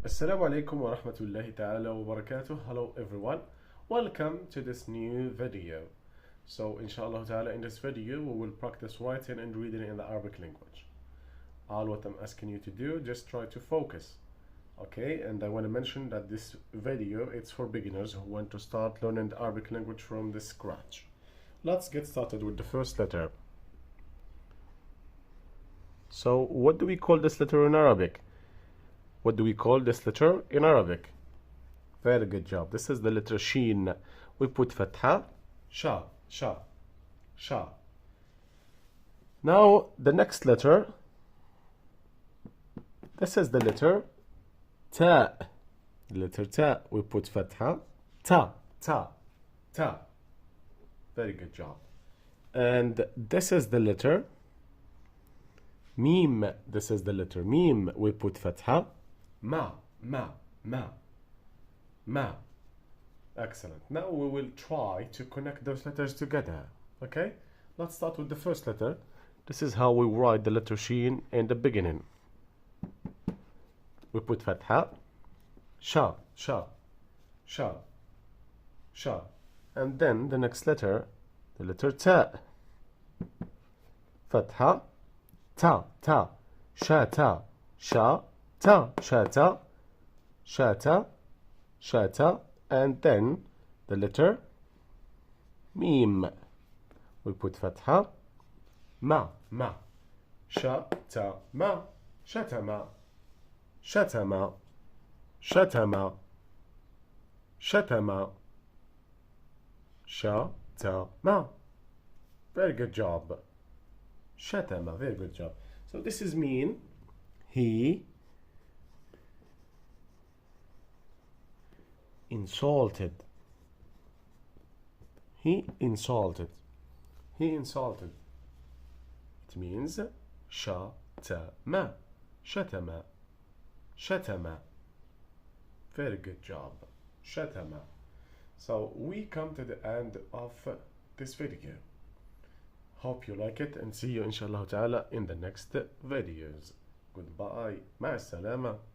Assalamu alaikum wa rahmatullahi ta'ala wa barakatuh. Hello everyone. Welcome to this new video. So inshallah ta'ala in this video we will practice writing and reading in the Arabic language. All what I'm asking you to do, just try to focus. Okay, and I want to mention that this video it's for beginners who want to start learning the Arabic language from the scratch. Let's get started with the first letter. So what do we call this letter in Arabic? What do we call this letter in Arabic? Very good job. This is the letter Sheen. We put fatha, sha, sha, sha. Now the next letter, this is the letter Ta. The letter Ta. We put fatha, ta, ta, ta. Very good job. And this is the letter Mim. This is the letter Mim. We put fatha, ma, ma, ma, ma. Excellent. Now we will try to connect those letters together. Okay? Let's start with the first letter. This is how we write the letter Sheen in the beginning. We put fatha, sha, sha, sha, sha. And then the next letter, the letter Ta. Fatha, ta, ta, sha, ta, sha, ta, shata, shata, shata, and then the letter Mim. We put fatha, ma, ma, shata, ma, shatama, shatama, shatama, shatama, shatama. Very good job. Shatama, very good job. So this is mean he insulted. He insulted. He insulted. It means shatama. Shatama. Shatama. Very good job. Shatama. So we come to the end of this video. Hope you like it and see you inshallah ta'ala in the next videos. Goodbye. مع السلامة.